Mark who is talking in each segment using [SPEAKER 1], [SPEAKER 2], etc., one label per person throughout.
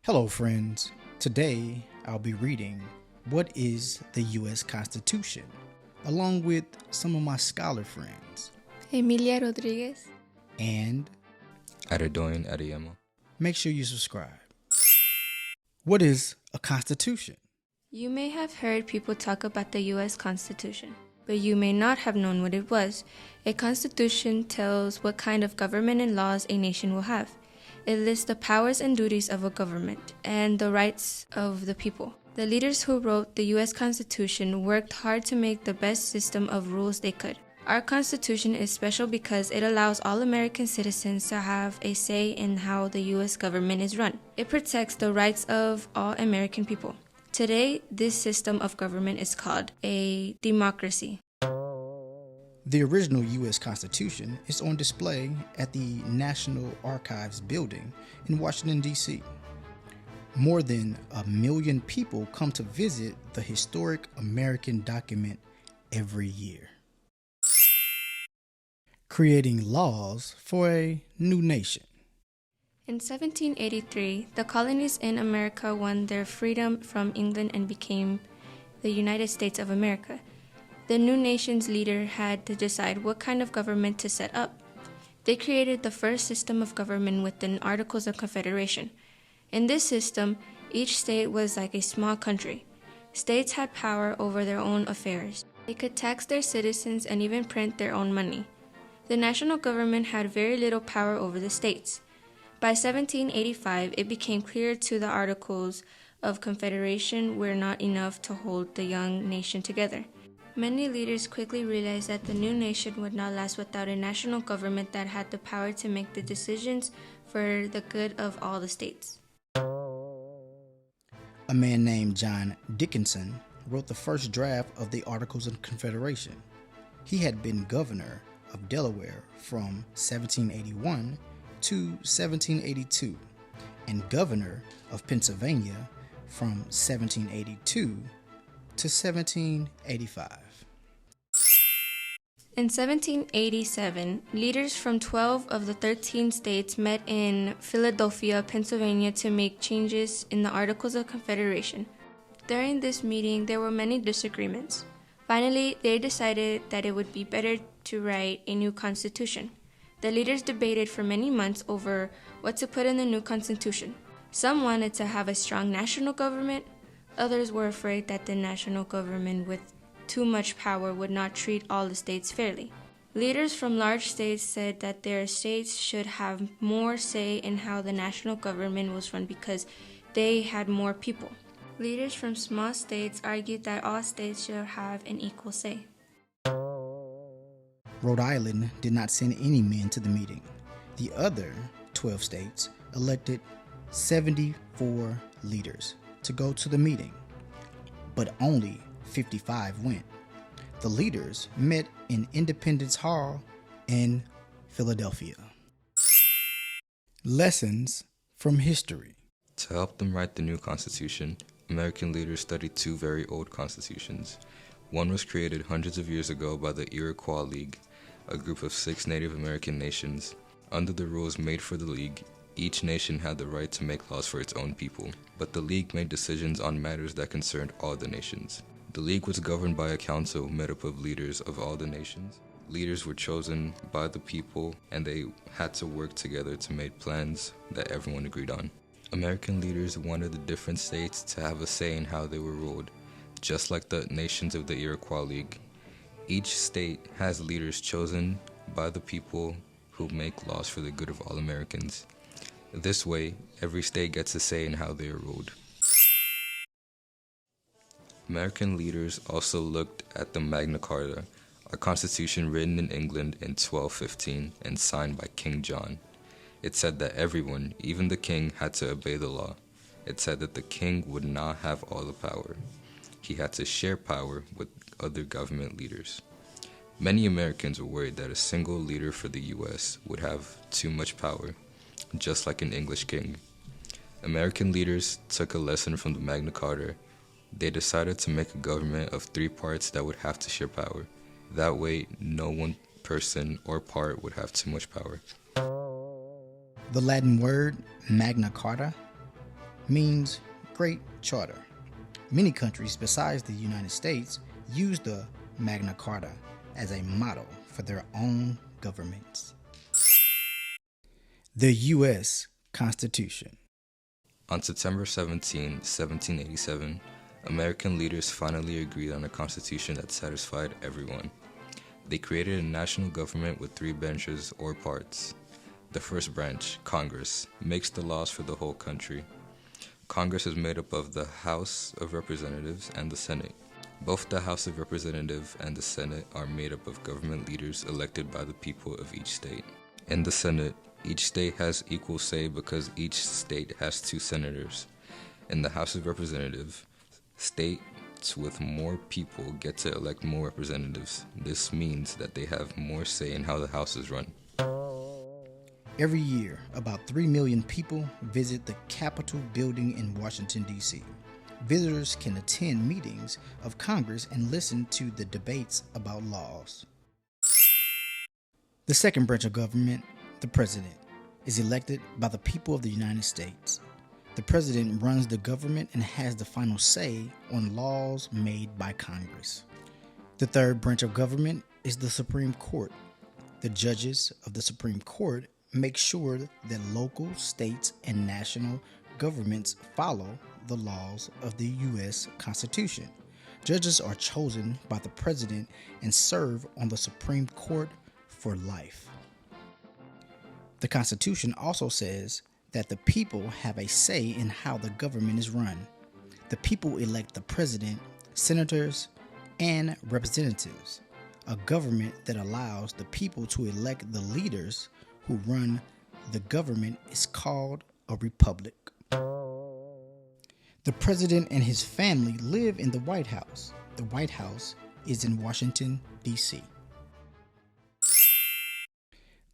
[SPEAKER 1] Hello, friends. Today, I'll be reading What is the U.S. Constitution, along with some of my scholar friends.
[SPEAKER 2] Emilia Rodriguez.
[SPEAKER 1] And
[SPEAKER 3] Adedoyin Adeyemo.
[SPEAKER 1] make sure you subscribe. What is a constitution?
[SPEAKER 2] You may have heard people talk about the U.S. Constitution, but you may not have known what it was. A constitution tells what kind of government and laws a nation will have. It lists the powers and duties of a government and the rights of the people. The leaders who wrote the U.S. Constitution worked hard to make the best system of rules they could. Our Constitution is special because it allows all American citizens to have a say in how the U.S. government is run. It protects the rights of all American people. Today, this system of government is called a democracy.
[SPEAKER 1] The original U.S. Constitution is on display at the National Archives building in Washington, D.C. More than 1 million people come to visit the historic American document every year. Creating laws for a new nation.
[SPEAKER 2] In 1783, the colonies in America won their freedom from England and became the United States of America. The new nation's leader had to decide what kind of government to set up. They created the first system of government with the Articles of Confederation. In this system, each state was like a small country. States had power over their own affairs. They could tax their citizens and even print their own money. The national government had very little power over the states. By 1785, it became clear to the Articles of Confederation were not enough to hold the young nation together. Many leaders quickly realized that the new nation would not last without a national government that had the power to make the decisions for the good of all the states.
[SPEAKER 1] A man named John Dickinson wrote the first draft of the Articles of Confederation. He had been governor of Delaware from 1781 to 1782 and governor of Pennsylvania from 1782 to 1785.
[SPEAKER 2] In 1787, leaders from 12 of the 13 states met in Philadelphia, Pennsylvania to make changes in the Articles of Confederation. During this meeting, there were many disagreements. Finally, they decided that it would be better to write a new constitution. The leaders debated for many months over what to put in the new constitution. Some wanted to have a strong national government. Others were afraid that the national government with too much power would not treat all the states fairly. Leaders from large states said that their states should have more say in how the national government was run because they had more people. Leaders from small states argued that all states should have an equal say.
[SPEAKER 1] Rhode Island did not send any men to the meeting. The other 12 states elected 74 leaders to go to the meeting, but only 55 went. The leaders met in Independence Hall in Philadelphia. Lessons from history.
[SPEAKER 3] To help them write the new Constitution, American leaders studied two very old constitutions. One was created hundreds of years ago by the Iroquois League, a group of 6 Native American nations. Under the rules made for the League, each nation had the right to make laws for its own people, but the League made decisions on matters that concerned all the nations. The League was governed by a council made up of leaders of all the nations. Leaders were chosen by the people, and they had to work together to make plans that everyone agreed on. American leaders wanted the different states to have a say in how they were ruled, just like the nations of the Iroquois League. Each state has leaders chosen by the people who make laws for the good of all Americans. This way, every state gets a say in how they are ruled. American leaders also looked at the Magna Carta, a constitution written in England in 1215 and signed by King John. It said that everyone, even the king, had to obey the law. It said that the king would not have all the power. He had to share power with other government leaders. Many Americans were worried that a single leader for the U.S. would have too much power, just like an English king. American leaders took a lesson from the Magna Carta. They decided to make a government of 3 parts that would have to share power. That way, no one person or part would have too much power.
[SPEAKER 1] The Latin word Magna Carta means Great Charter. Many countries besides the United States use the Magna Carta as a model for their own governments. The U.S. Constitution.
[SPEAKER 3] On September 17, 1787, American leaders finally agreed on a constitution that satisfied everyone. They created a national government with 3 branches or parts. The first branch, Congress, makes the laws for the whole country. Congress is made up of the House of Representatives and the Senate. Both the House of Representatives and the Senate are made up of government leaders elected by the people of each state. In the Senate, each state has equal say because each state has 2 senators. In the House of Representatives, states with more people get to elect more representatives. This means that they have more say in how the House is run.
[SPEAKER 1] Every year, about 3 million people visit the Capitol building in Washington, D.C. Visitors can attend meetings of Congress and listen to the debates about laws. The second branch of government, the president, is elected by the people of the United States. The president runs the government and has the final say on laws made by Congress. The third branch of government is the Supreme Court. The judges of the Supreme Court make sure that local, states, and national governments follow the laws of the U.S. Constitution. Judges are chosen by the president and serve on the Supreme Court for life. The Constitution also says that the people have a say in how the government is run. The people elect the president, senators, and representatives. A government that allows the people to elect the leaders who run the government is called a republic. The president and his family live in the White House. The White House is in Washington, D.C.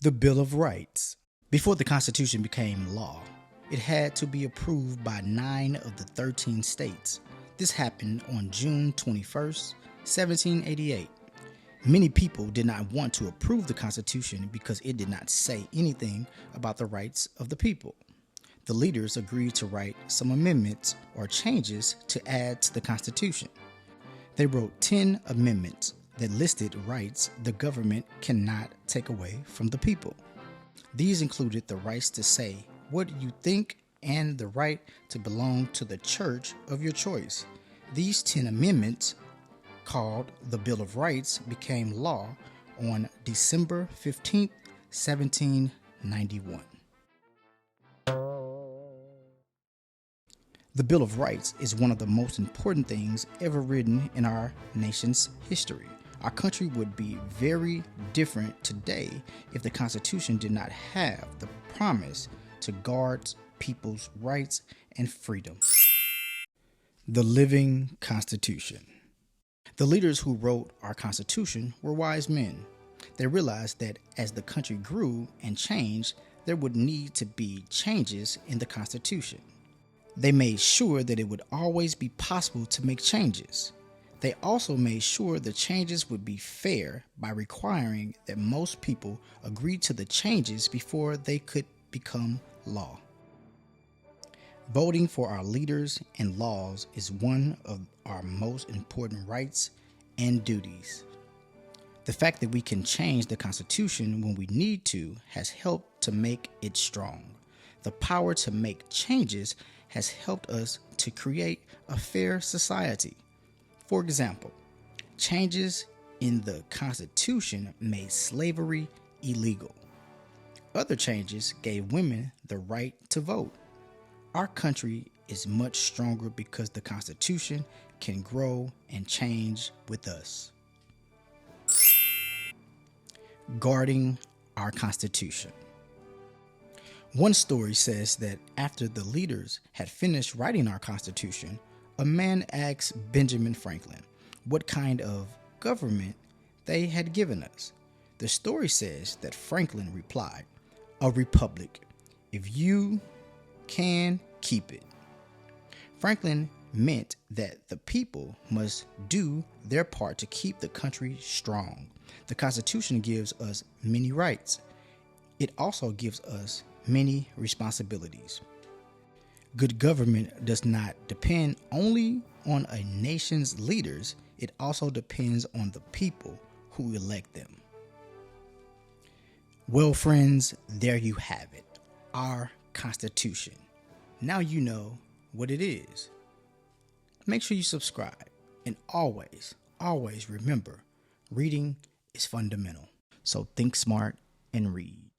[SPEAKER 1] The Bill of Rights. Before the Constitution became law, it had to be approved by 9 of the 13 states. This happened on June 21st, 1788. Many people did not want to approve the Constitution because it did not say anything about the rights of the people. The leaders agreed to write some amendments or changes to add to the Constitution. They wrote 10 amendments that listed rights the government cannot take away from the people. These included the rights to say what you think and the right to belong to the church of your choice. These 10 amendments, called the Bill of Rights, became law on December 15, 1791. The Bill of Rights is one of the most important things ever written in our nation's history. Our country would be very different today if the Constitution did not have the promise to guard people's rights and freedom. The Living Constitution. The leaders who wrote our Constitution were wise men. They realized that as the country grew and changed, there would need to be changes in the Constitution. They made sure that it would always be possible to make changes. They also made sure the changes would be fair by requiring that most people agreed to the changes before they could become law. Voting for our leaders and laws is one of our most important rights and duties. The fact that we can change the Constitution when we need to has helped to make it strong. The power to make changes has helped us to create a fair society. For example, changes in the Constitution made slavery illegal. Other changes gave women the right to vote. Our country is much stronger because the Constitution can grow and change with us. Guarding our Constitution. One story says that after the leaders had finished writing our Constitution, a man asked Benjamin Franklin what kind of government they had given us. The story says that Franklin replied, "A republic, if you can keep it." Franklin meant that the people must do their part to keep the country strong. The Constitution gives us many rights. It also gives us many responsibilities. Good government does not depend only on a nation's leaders, it also depends on the people who elect them. Well, friends, there you have it, our Constitution. Now you know what it is. Make sure you subscribe, and always remember, reading is fundamental. So think smart and read.